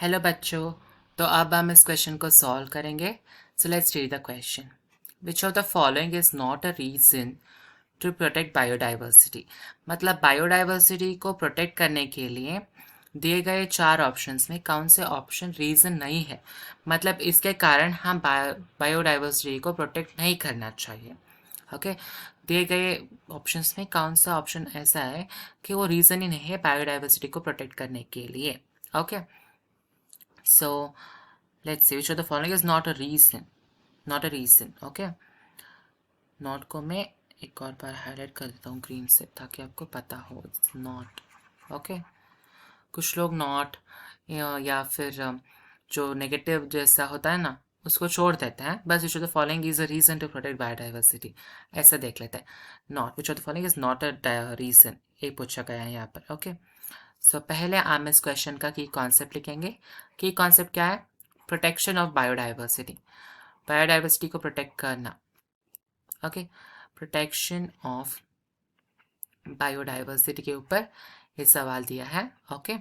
Hello बच्चों। तो अब हम इस क्वेश्चन को सॉल्व करेंगे। So let's read the question. Which of the following is not a reason to protect biodiversity. मतलब बायोडाइवर्सिटी को प्रोटेक्ट करने के लिए दिए गए 4 ऑप्शंस में कौन से ऑप्शन रीजन नहीं है, मतलब इसके कारण हम बायोडाइवर्सिटी को प्रोटेक्ट नहीं करना चाहिए। ओके, दिए गए ऑप्शंस में कौन सा ऑप्शन ऐसा है कि वो रीजन ही नहीं है बायोडाइवर्सिटी को प्रोटेक्ट करने के लिए। Okay, so let's see which of the following is not a reason. Not a reason. Okay, not को मैं एक और बार हाईलाइट कर देता हूँ ग्रीन से ताकि आपको पता हो इट्स नॉट। ओके, कुछ लोग नॉट या फिर जो नेगेटिव जैसा होता है ना उसको छोड़ देते हैं, बस which of the following is a reason to protect biodiversity ऐसा देख लेते हैं। Not, which of the following is not a reason, ये पूछा गया है यहाँ पर। ओके, सो पहले हम इस क्वेश्चन का की कॉन्सेप्ट लिखेंगे। की कॉन्सेप्ट क्या है? प्रोटेक्शन ऑफ बायोडाइवर्सिटी, बायोडाइवर्सिटी को प्रोटेक्ट करना। ओके, प्रोटेक्शन ऑफ बायोडाइवर्सिटी के ऊपर ये सवाल दिया है। ओके,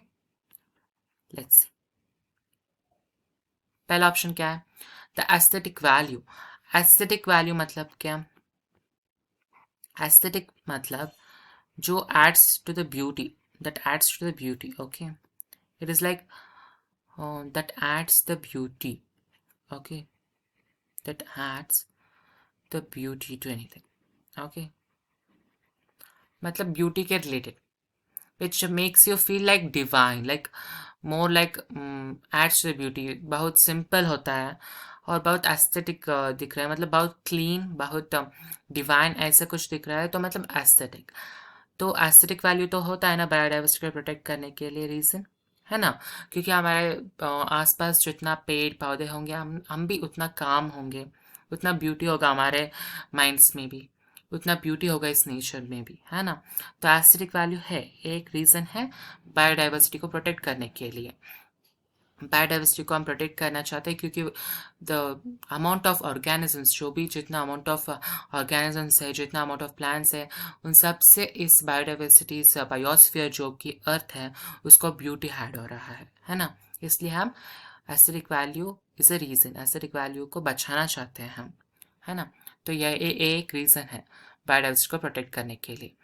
लेट्स सी पहला ऑप्शन क्या है? The aesthetic value. Aesthetic value मतलब क्या? एस्थेटिक मतलब जो adds to the beauty, that adds to the beauty. Okay, it is like that adds the beauty. Okay, that adds the beauty to anything. Okay, मतलब beauty के related, which makes you feel like divine, like more like adds to the beauty. बहुत simple होता है और बहुत aesthetic दिख रहा है, मतलब बहुत क्लीन, बहुत डिवाइन ऐसा कुछ दिख रहा है, तो मतलब एस्थेटिक। तो एस्थेटिक वैल्यू तो होता है ना बायोडाइवर्सिटी को प्रोटेक्ट करने के लिए रीजन, है ना? क्योंकि हमारे आसपास जितना पेड़ पौधे होंगे हम भी उतना काम होंगे, उतना ब्यूटी होगा हमारे माइंड्स में भी, उतना ब्यूटी होगा इस नेचर में भी, है ना? तो एस्थेटिक वैल्यू है, एक रीज़न है बायोडाइवर्सिटी को प्रोटेक्ट करने के लिए। बायोडाइवर्सिटी को हम प्रोटेक्ट करना चाहते हैं क्योंकि द अमाउंट ऑफ ऑर्गेनिजम्स, जो भी जितना अमाउंट ऑफ ऑर्गेनिजम्स है, जितना अमाउंट ऑफ प्लांट्स है, उन सब से इस बायोडाइवर्सिटी, इस बायोस्फीयर जो कि अर्थ है, उसको ब्यूटी ऐड हो रहा है ना? इसलिए हम aesthetic value is a reason, aesthetic value को बचाना चाहते हैं हम, है ना? तो यह एक रीज़न है बायोडाइवर्सिटी को प्रोटेक्ट करने के लिए।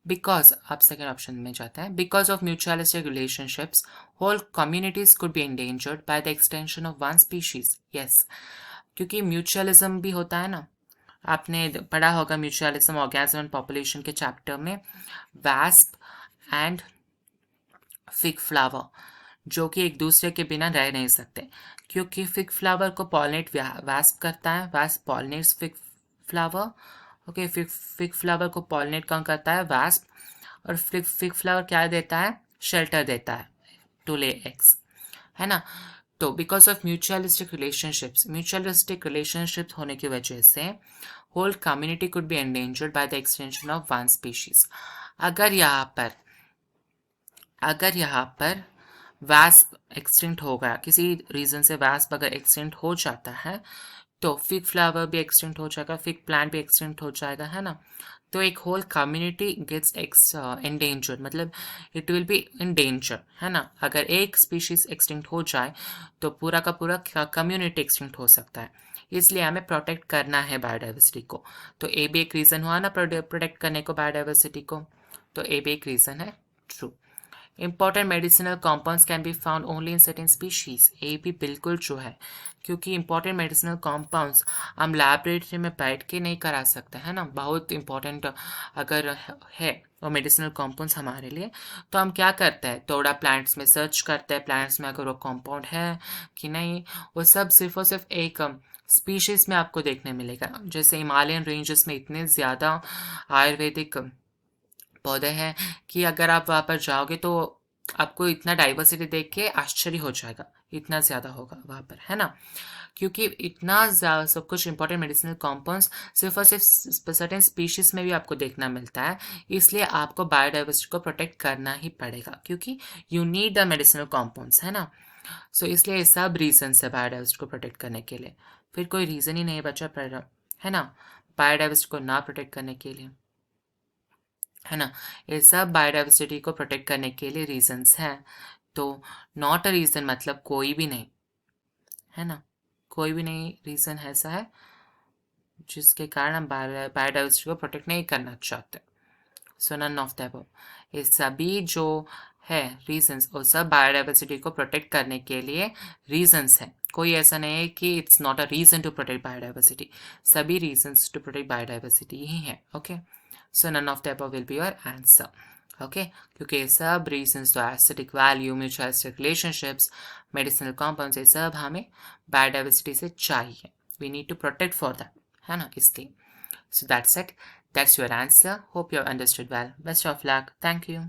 बिकॉज, आप सेकेंड ऑप्शन में जाता है, because of mutualistic relationships whole communities could be endangered by the extension of one species. Yes, क्योंकि म्यूचुअलिज्म भी होता है ना, आपने पढ़ा होगा म्यूचुअलिज्म ऑर्गेनिज्म एंड पॉपुलेशन के चैप्टर में, वैस्प एंड फिग फ्लावर जो कि एक दूसरे के बिना रह नहीं सकते, क्योंकि फिग फ्लावर को पॉलिनेट वैस्प करता है, wasp pollinates fig flower. Okay, fig flower को पॉलिनेट कौन करता है? वैस्प। और फिग फ्लावर क्या देता है? शेल्टर देता है टू ले एग्स, है ना? तो बिकॉज ऑफ म्यूचुअलिस्टिक रिलेशनशिप होने की वजह से whole community could be endangered by the extension of one species. अगर यहाँ पर वैस्प एक्सटिंक्ट हो गया, किसी रीजन से वैस्प अगर एक्सटिंक्ट हो जाता है तो फिग फ्लावर भी एक्सटिंक्ट हो जाएगा, फिग प्लांट भी एक्सटिंक्ट हो जाएगा, है ना? तो एक होल कम्युनिटी गेट्स एंडेंजर्ड, मतलब it will be in danger, है ना? अगर एक स्पीशीज एक्सटिंक्ट हो जाए तो पूरा का पूरा कम्युनिटी एक्सटिंक्ट हो सकता है, इसलिए हमें प्रोटेक्ट करना है बायोडाइवर्सिटी को। तो ए भी एक रीज़न हुआ ना प्रोटेक्ट करने को बायोडाइवर्सिटी को, तो ए भी एक रीज़न है। True. Important medicinal compounds can be found only in certain species। ये भी बिल्कुल जो है, क्योंकि important medicinal compounds हम लैबोरेटरी में बैठ के नहीं करा सकते, है ना? बहुत इंपॉर्टेंट अगर है वो मेडिसिनल कॉम्पाउंड्स हमारे लिए, तो हम क्या करते हैं? थोड़ा प्लांट्स में सर्च करते हैं, प्लांट्स में अगर वो कॉम्पाउंड है कि नहीं। वो सब सिर्फ और सिर्फ एक स्पीशीज में आपको देखने मिलेगा। जैसे हिमालयन रेंजेस में इतने ज़्यादा आयुर्वेदिक पौधे हैं कि अगर आप वहाँ पर जाओगे तो आपको इतना डाइवर्सिटी देख के आश्चर्य हो जाएगा, इतना ज़्यादा होगा वहाँ पर, है ना? क्योंकि इतना सब कुछ इंपॉर्टेंट मेडिसिनल कॉम्पाउंड्स सिर्फ और सिर्फ सर्टेन स्पीशीज में भी आपको देखना मिलता है, इसलिए आपको बायोडाइवर्सिटी को प्रोटेक्ट करना ही पड़ेगा, क्योंकि you need the medicinal compounds, है ना? सो इसलिए ये सब रीजन है बायोडाइवर्सिटी को प्रोटेक्ट करने के लिए, फिर कोई रीज़न ही नहीं बचा पड़ रहा, है ना, बायोडाइवर्सिटी को ना प्रोटेक्ट करने के लिए, है ना? ये सब बायोडाइवर्सिटी को प्रोटेक्ट करने के लिए रीजंस हैं। तो नॉट अ रीजन मतलब कोई भी नहीं, है ना, कोई भी नहीं रीजन ऐसा है जिसके कारण हम बायोडाइवर्सिटी को प्रोटेक्ट नहीं करना चाहते। सो नन ऑफ द अबव, ये सभी जो है रीजंस और सब बायोडाइवर्सिटी को प्रोटेक्ट करने के लिए रीजंस है। कोई ऐसा नहीं है कि it's not a reason to protect biodiversity, सभी रीजंस टू प्रोटेक्ट बायोडाइवर्सिटी ही है। Okay, so none of the above will be your answer. Okay, क्योंकि सब रीजंस तो aesthetic value, mutual relationships, medicinal compounds, ये सब हमें बायोडाइवर्सिटी से चाहिए, we need to protect for that, है ना, इसलिए। So that's it. That's your answer. Hope you have understood well. Best of luck. Thank you.